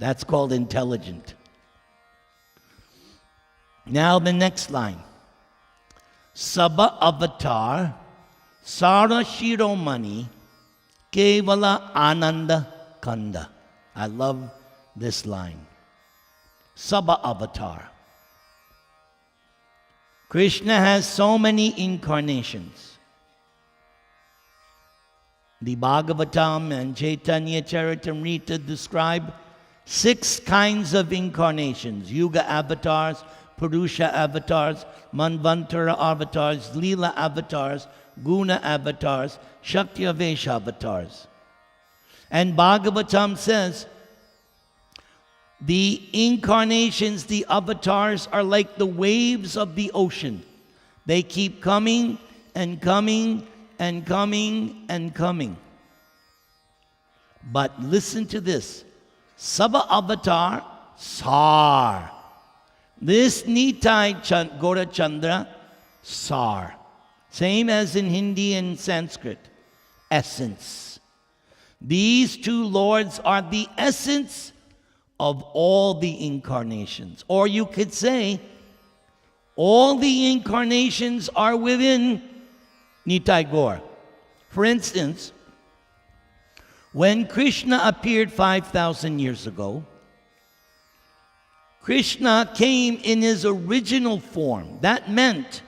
That's called intelligent. Now the next line. Sabha avatar, Sara Shiromani, Kevala Ananda Kanda. I love this line. Sabha avatar. Krishna has so many incarnations. The Bhagavatam and Chaitanya Charitamrita describe 6 kinds of incarnations. Yuga avatars, Purusha avatars, Manvantara avatars, Leela avatars, Guna avatars, Shakti-avesh avatars. And Bhagavatam says, the incarnations, the avatars, are like the waves of the ocean. They keep coming and coming and coming and coming. But listen to this. Sabha avatar, Sar. This Nitai Gora Chandra, Sar. Same as in Hindi and Sanskrit. Essence. These 2 lords are the essence of all the incarnations. Or you could say, all the incarnations are within Nitai Gaur. For instance, when Krishna appeared 5,000 years ago, Krishna came in his original form. That meant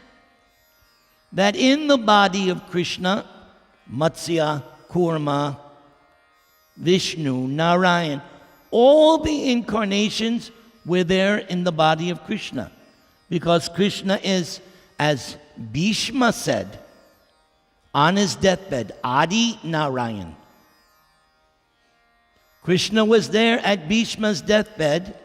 that in the body of Krishna, Matsya, Kurma, Vishnu, Narayan, all the incarnations were there in the body of Krishna. Because Krishna is, as Bhishma said, on his deathbed, Adi Narayan. Krishna was there at Bhishma's deathbed.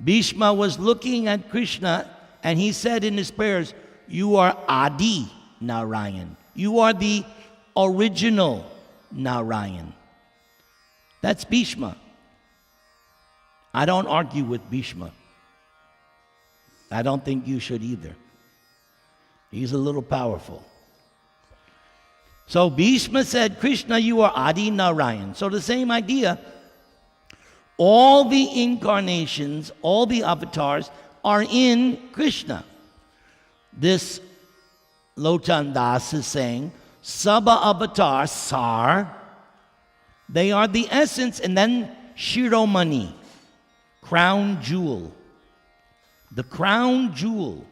Bhishma was looking at Krishna and he said in his prayers, you are Adi Narayan. You are the original Narayan. That's Bhishma. I don't argue with Bhishma. I don't think you should either. He's a little powerful. So Bhishma said, Krishna, you are Adi Narayan. So the same idea. All the incarnations, all the avatars are in Krishna. This Lochan Das is saying, Sabha avatar, Sar, they are the essence, and then Shiromani, crown jewel. The crown jewel.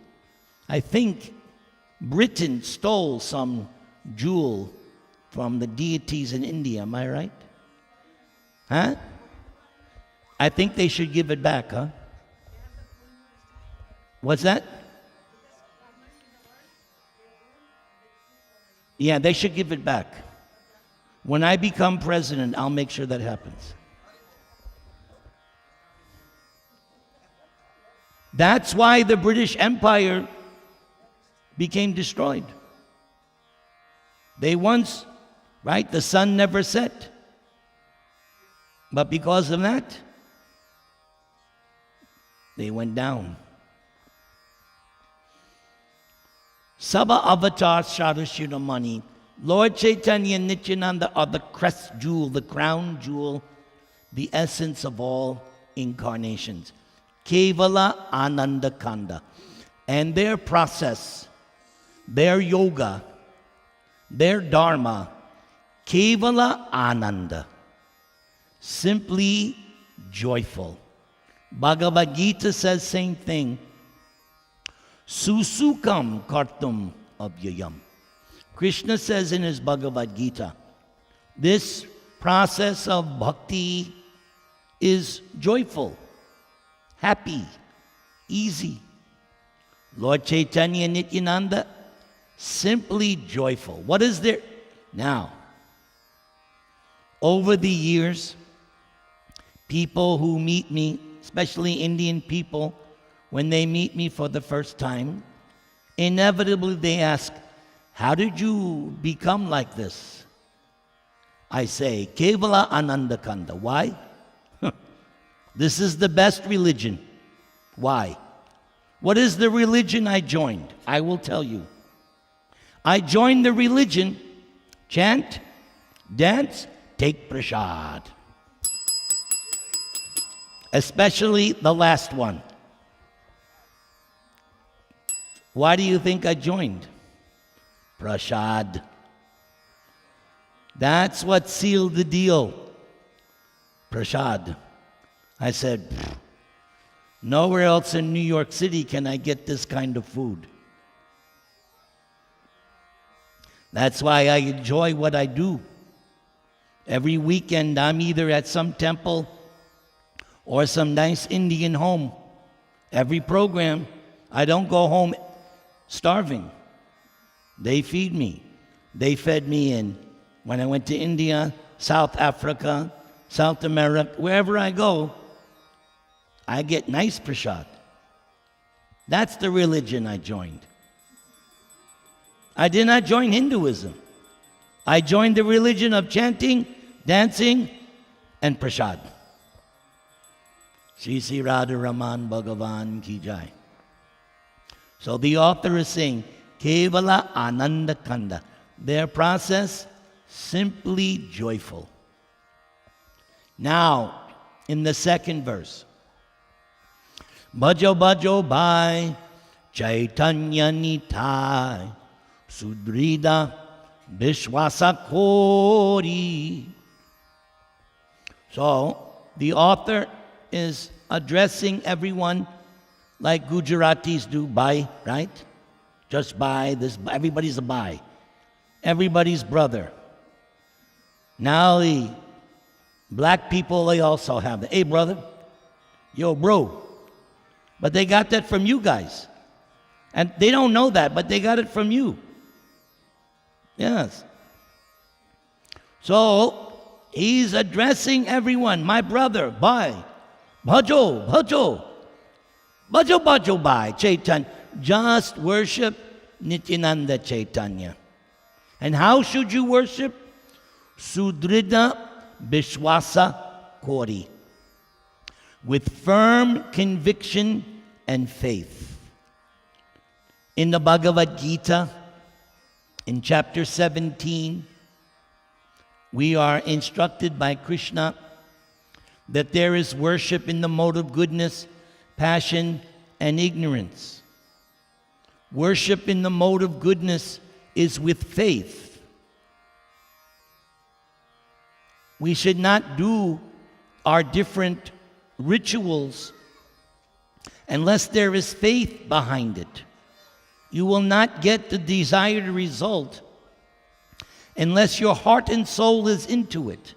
I think Britain stole some jewel from the deities in India, am I right? Huh? I think they should give it back, huh? What's that? Yeah, they should give it back. When I become president, I'll make sure that happens. That's why the British Empire became destroyed. They once, right, the sun never set. But because of that, they went down. Sabha avatar Shadashidamani. Lord Chaitanya and Nityananda are the crest jewel, the crown jewel, the essence of all incarnations. Kevala Ananda Kanda. And their process, their yoga, their dharma, Kevala Ananda. Simply joyful. Bhagavad Gita says same thing. Susukam kartum avyayam. Krishna says in his Bhagavad Gita, this process of bhakti is joyful, happy, easy. Lord Chaitanya Nityananda, simply joyful. What is there? Now, over the years, people who meet me, especially Indian people, when they meet me for the first time, inevitably they ask, how did you become like this? I say, Kevala Ananda Kanda. Why? This is the best religion. Why? What is the religion I joined? I will tell you. I joined the religion, chant, dance, take prasad. especially the last one. Why do you think I joined? Prashad. That's what sealed the deal. Prashad. I said, nowhere else in New York City can I get this kind of food. That's why I enjoy what I do. Every weekend I'm either at some temple or some nice Indian home. Every program, I don't go home starving. They feed me. They fed me when I went to India, South Africa, South America, wherever I go, I get nice prashad. That's the religion I joined. I did not join Hinduism. I joined the religion of chanting, dancing, and prashad. Shri Sri Radha Raman Bhagavan Ki Jai. So the author is saying, Kevala Ananda Kanda. Their process, simply joyful. Now, in the second verse, Bhajo Bhajo Bhai Chaitanya Nitai Sudrida Vishwasa Kori. So, the author is addressing everyone like Gujaratis do, bhai, right? Just bhai, this, everybody's a bhai. Everybody's brother. Now the black people, they also have the, hey brother, yo bro. But they got that from you guys. And they don't know that, but they got it from you. Yes. So, he's addressing everyone. My brother, bhai, bhajo, bhajo, bhajo, bhajo, bhai, Chaitanya. Just worship Nityananda Chaitanya. And how should you worship? Sudrida Vishwasa Kori. With firm conviction and faith. In the Bhagavad Gita, in chapter 17, we are instructed by Krishna that there is worship in the mode of goodness, passion, and ignorance. Worship in the mode of goodness is with faith. We should not do our different rituals unless there is faith behind it. You will not get the desired result unless your heart and soul is into it.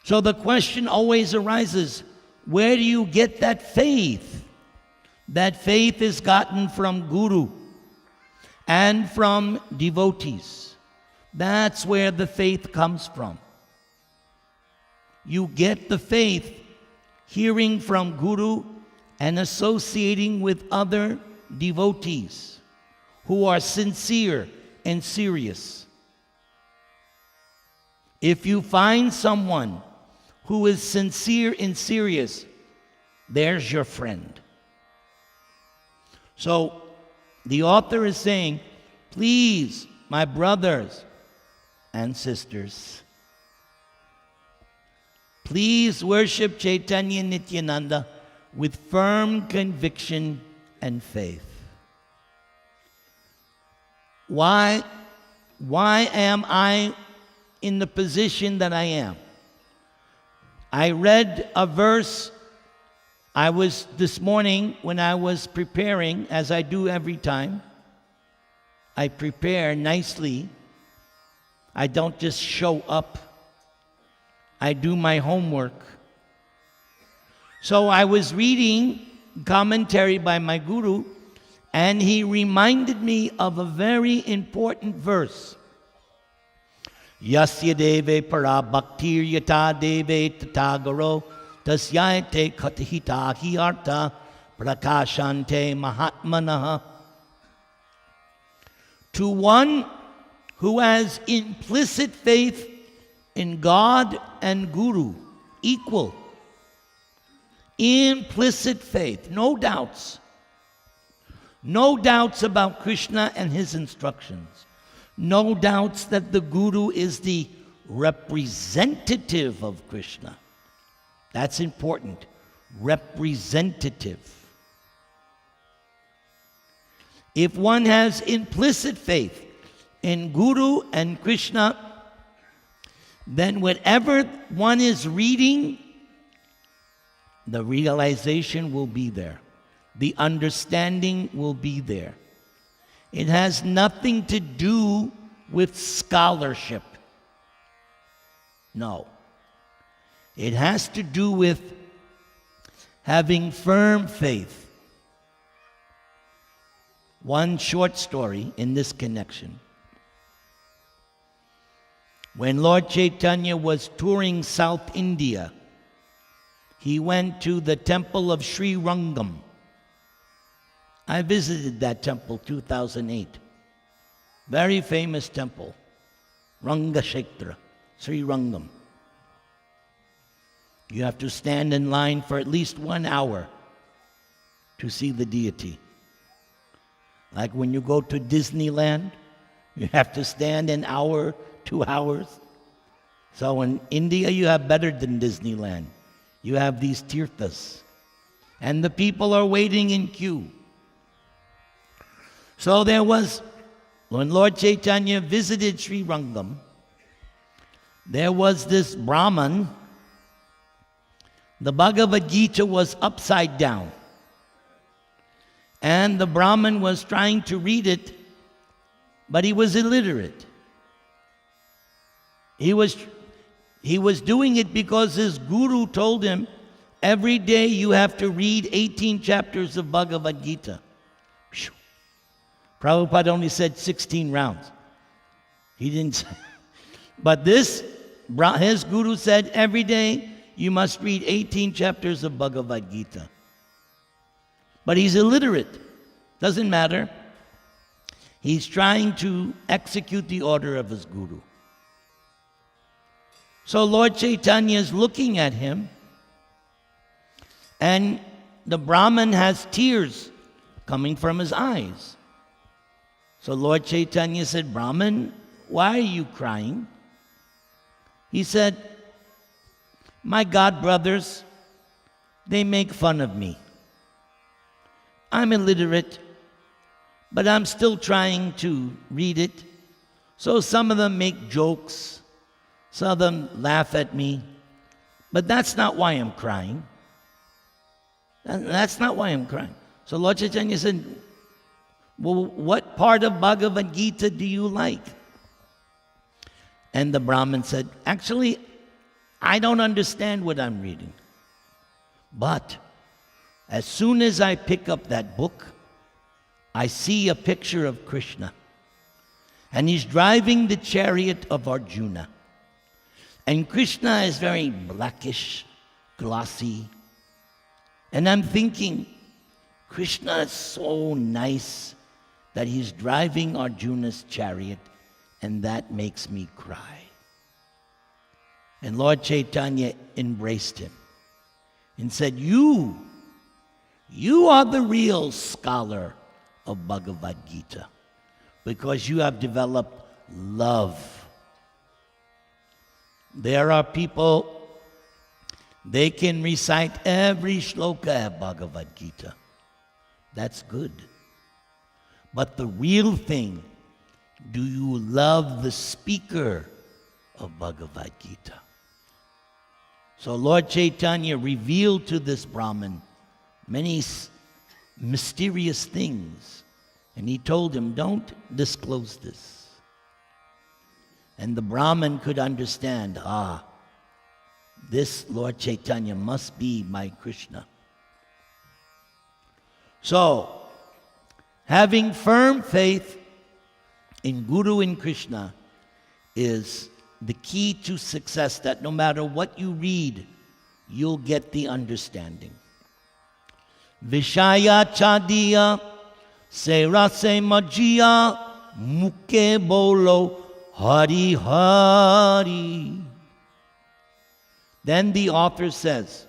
So the question always arises, where do you get that faith? That faith is gotten from Guru and from devotees. That's where the faith comes from. You get the faith hearing from Guru and associating with other devotees who are sincere and serious. If you find someone who is sincere and serious, there's your friend. So the author is saying, please, my brothers and sisters, please worship Chaitanya Nityananda with firm conviction and faith. Why am I in the position that I am? I read a verse. This morning when I was preparing, as I do every time, I prepare nicely. I don't just show up. I do my homework. So I was reading commentary by my guru, and he reminded me of a very important verse. Yasya deve para bhaktir yata deve tatagaro tasyayate katahita hiyarta prakashante mahatmanaha. To one who has implicit faith in God and Guru, equal. Implicit faith, no doubts. No doubts about Krishna and his instructions. No doubts that the Guru is the representative of Krishna. That's important. Representative. If one has implicit faith in Guru and Krishna, then whatever one is reading, the realization will be there. The understanding will be there. It has nothing to do with scholarship. No. It has to do with having firm faith. One short story in this connection. When Lord Chaitanya was touring South India, he went to the temple of Sri Rangam. I visited that temple 2008. Very famous temple, Rangashetra, Sri Rangam. You have to stand in line for at least 1 hour to see the deity. Like when you go to Disneyland, you have to stand an hour, 2 hours. So in India, you have better than Disneyland. You have these tirthas. And the people are waiting in queue. So there was, when Lord Chaitanya visited Sri Rangam, there was this Brahman. The Bhagavad Gita was upside down. And the Brahman was trying to read it, but he was illiterate. He was doing it because his guru told him, every day you have to read 18 chapters of Bhagavad Gita. Whew. Prabhupada only said 16 rounds. He didn't say. But his guru said, every day you must read 18 chapters of Bhagavad Gita. But he's illiterate. Doesn't matter. He's trying to execute the order of his guru. So Lord Chaitanya is looking at him, and the Brahman has tears coming from his eyes. So Lord Chaitanya said, Brahman, why are you crying? He said, my God brothers, they make fun of me. I'm illiterate, but I'm still trying to read it. So some of them make jokes, some of them laugh at me, but that's not why I'm crying. That's not why I'm crying. So Lord Chaitanya said, well, what part of Bhagavad Gita do you like? And the Brahmin said, actually, I don't understand what I'm reading. But as soon as I pick up that book, I see a picture of Krishna. And he's driving the chariot of Arjuna. And Krishna is very blackish, glossy. And I'm thinking, Krishna is so nice that he's driving Arjuna's chariot, and that makes me cry. And Lord Chaitanya embraced him and said, you are the real scholar of Bhagavad Gita, because you have developed love. There are people, they can recite every shloka of Bhagavad Gita. That's good. But the real thing, do you love the speaker of Bhagavad Gita? So Lord Chaitanya revealed to this Brahmin many mysterious things. And he told him, don't disclose this. And the Brahmin could understand, this Lord Chaitanya must be my Krishna. So, having firm faith in Guru and Krishna is the key to success, that no matter what you read, you'll get the understanding. Vishaya chadiya se rase majiya muke bolo hari hari. Then the author says,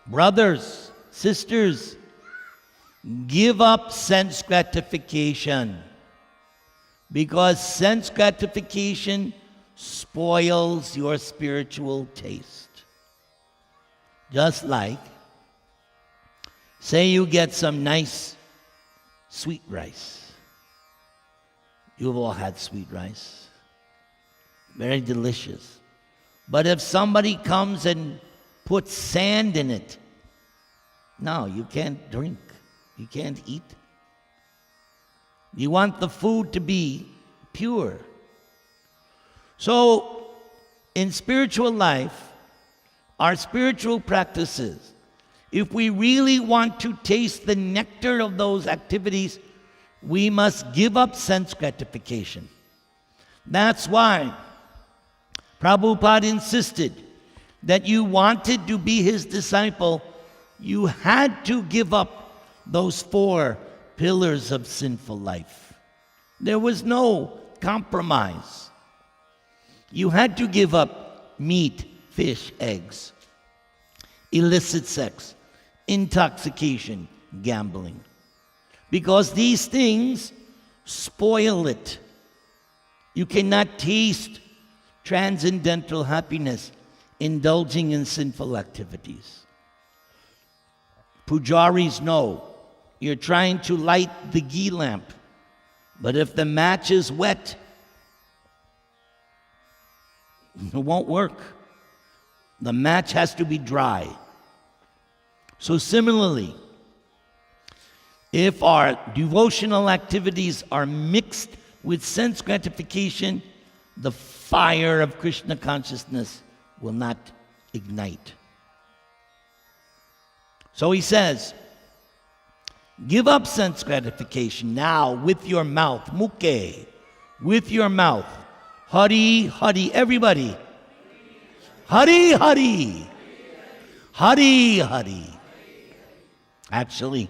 brothers, sisters, give up sense gratification, because sense gratification spoils your spiritual taste. Just like, say you get some nice sweet rice. You've all had sweet rice. Very delicious. But if somebody comes and puts sand in it, no, you can't drink. You can't eat. You want the food to be pure. So, in spiritual life, our spiritual practices, if we really want to taste the nectar of those activities, we must give up sense gratification. That's why Prabhupada insisted that you wanted to be his disciple, you had to give up those 4 pillars of sinful life. There was no compromise. You had to give up meat, fish, eggs, illicit sex, intoxication, gambling. Because these things spoil it. You cannot taste transcendental happiness indulging in sinful activities. Pujaris know you're trying to light the ghee lamp, but if the match is wet, it won't work. The match has to be dry. So similarly, if our devotional activities are mixed with sense gratification, the fire of Krishna consciousness will not ignite. So he says, give up sense gratification now with your mouth, mukhe, with your mouth. Hari, Hari, everybody. Hari, Hari. Hari, Hari. Actually,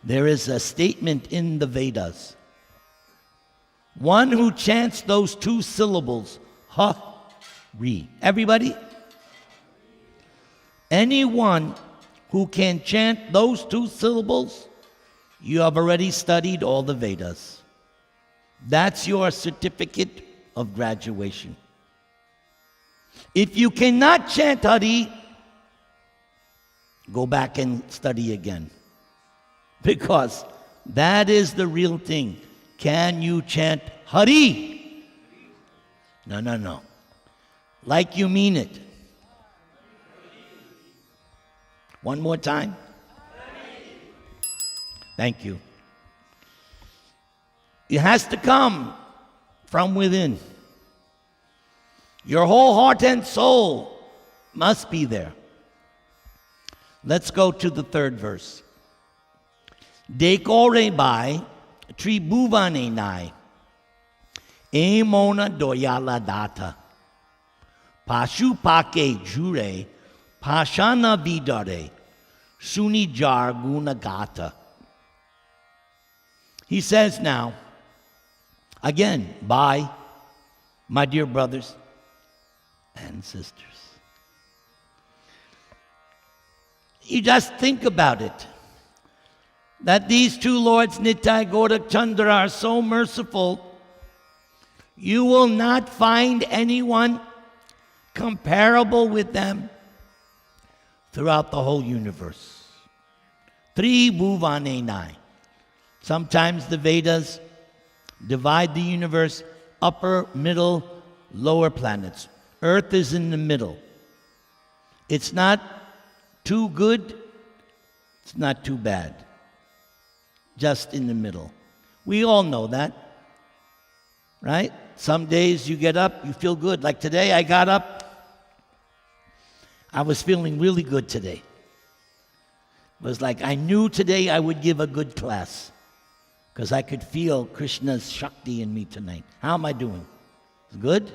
there is a statement in the Vedas. One who chants those 2 syllables, ha-ri. Everybody? Anyone who can chant those 2 syllables, you have already studied all the Vedas. That's your certificate of graduation. If you cannot chant Hari, go back and study again. Because that is the real thing. Can you chant Hari? No. Like you mean it. One more time. Thank you. It has to come from within. Your whole heart and soul must be there. Let's go to the 3rd verse. Dekore bai tribhuvane nai emona doyala data pashu pake jure pashana vidare suni jar guna gata. He says now, again, by my dear brothers and sisters. You just think about it. That these 2 lords, Nitai Gorak Chandra, are so merciful, you will not find anyone comparable with them throughout the whole universe. Tribhuvane nai. Sometimes the Vedas divide the universe upper, middle, lower planets. Earth is in the middle. It's not too good, it's not too bad. Just in the middle. We all know that, right? Some days you get up, you feel good. Like today, I got up, I was feeling really good today. It was like I knew today I would give a good class because I could feel Krishna's Shakti in me tonight. How am I doing? Good?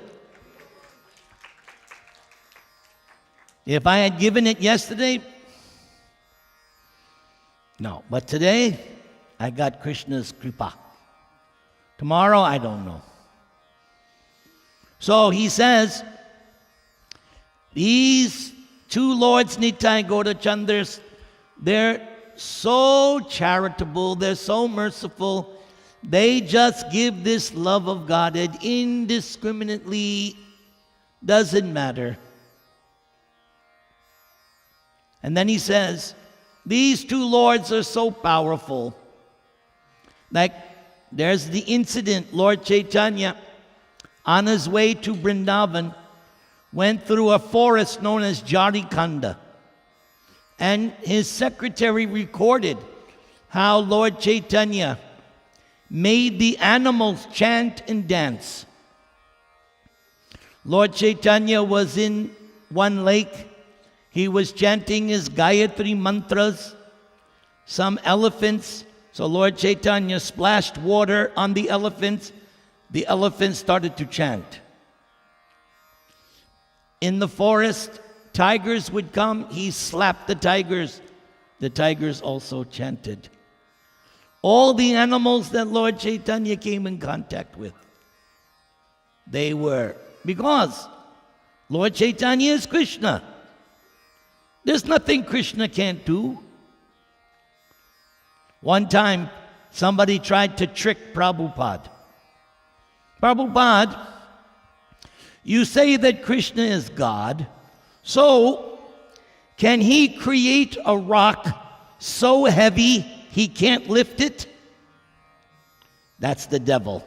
If I had given it yesterday, no. But today, I got Krishna's kripa. Tomorrow, I don't know. So he says, these 2 lords, Nitai Gaurachandras, they're so charitable, they're so merciful, they just give this love of Godhead indiscriminately, doesn't matter. And then he says, these two lords are so powerful. Like, there's the incident, Lord Chaitanya, on his way to Vrindavan, went through a forest known as Jarikanda. And his secretary recorded how Lord Chaitanya made the animals chant and dance. Lord Chaitanya was in one lake. He was chanting his Gayatri mantras. Some elephants, so Lord Chaitanya splashed water on the elephants. The elephants started to chant. In the forest, tigers would come. He slapped the tigers. The tigers also chanted. All the animals that Lord Chaitanya came in contact with, they were, because Lord Chaitanya is Krishna. There's nothing Krishna can't do. One time, somebody tried to trick Prabhupada. Prabhupada, you say that Krishna is God, so can he create a rock so heavy he can't lift it? That's the devil.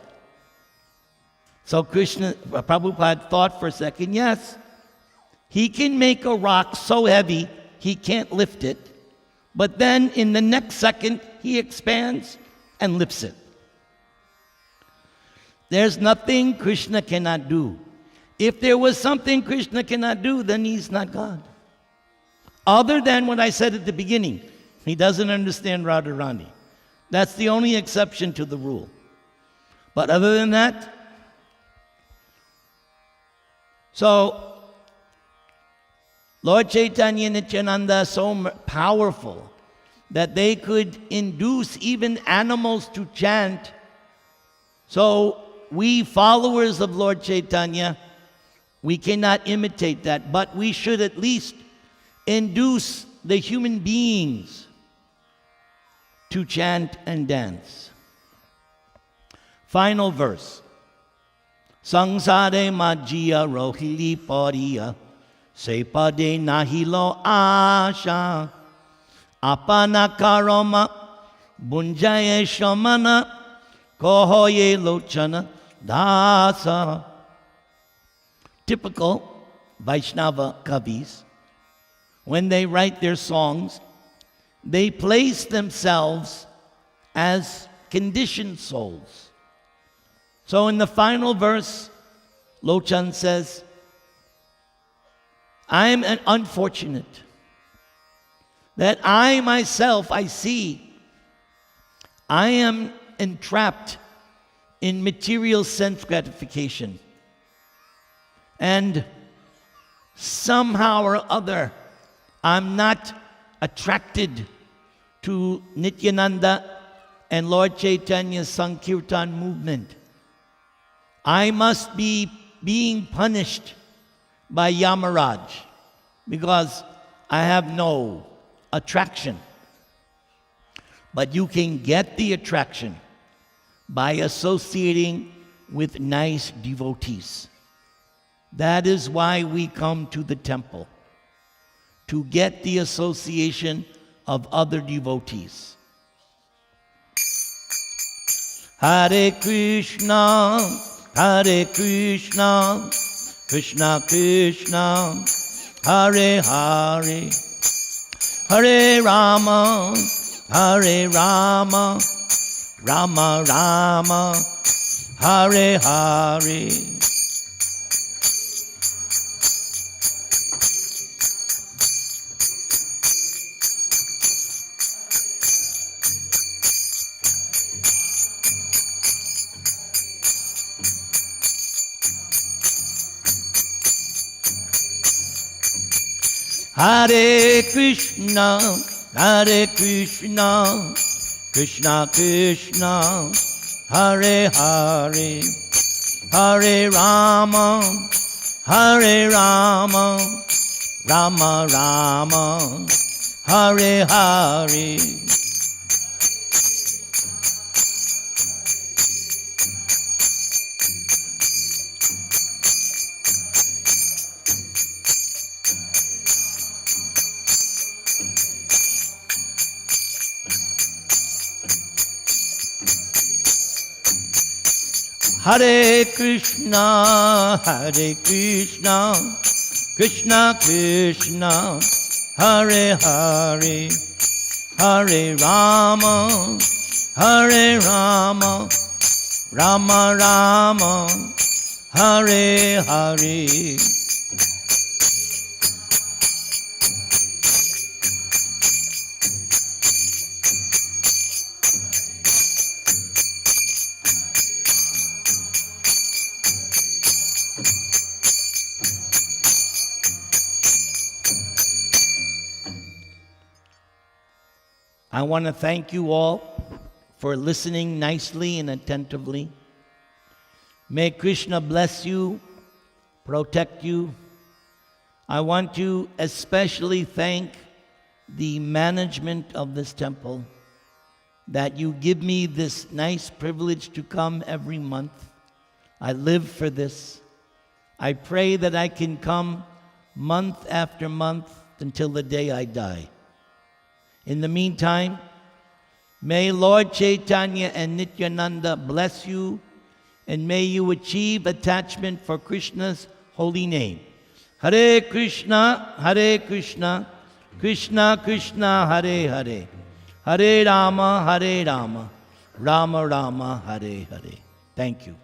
So Prabhupada thought for a second, yes, he can make a rock so heavy he can't lift it, but then in the next second he expands and lifts it. There's nothing Krishna cannot do. If there was something Krishna cannot do, then he's not God. Other than what I said at the beginning, he doesn't understand Radharani. That's the only exception to the rule. But other than that, so Lord Chaitanya and Nityananda are so powerful that they could induce even animals to chant. So we followers of Lord Chaitanya, we cannot imitate that, but we should at least induce the human beings to chant and dance. Final verse. Sangsare majia rohili pariya, se pade nahilo asha, apana karoma, bunjaye shamana, kohoye lochana dasa. Typical Vaishnava kavis, when they write their songs, they place themselves as conditioned souls. So in the final verse, Lochan says, I am unfortunate that I myself, I see, I am entrapped in material sense gratification. And somehow or other, I'm not attracted to Nityananda and Lord Chaitanya's Sankirtan movement. I must be being punished by Yamaraj because I have no attraction. But you can get the attraction by associating with nice devotees. That is why we come to the temple, to get the association of other devotees. Hare Krishna, Hare Krishna, Krishna Krishna, Hare Hare, Hare Rama, Hare Rama, Rama Rama, Hare Hare. Hare Krishna, Hare Krishna, Krishna Krishna, Hare Hare, Hare Rama, Hare Rama, Rama Rama, Hare Hare. Hare Krishna, Hare Krishna, Krishna Krishna, Hare Hare, Hare Rama, Hare Rama, Rama Rama, Hare Hare. I want to thank you all for listening nicely and attentively. May Krishna bless you, protect you. I want to especially thank the management of this temple that you give me this nice privilege to come every month. I live for this. I pray that I can come month after month until the day I die. In the meantime, may Lord Chaitanya and Nityananda bless you, and may you achieve attachment for Krishna's holy name. Hare Krishna, Krishna Krishna, Hare Hare, Hare Rama, Rama Rama, Hare Hare. Thank you.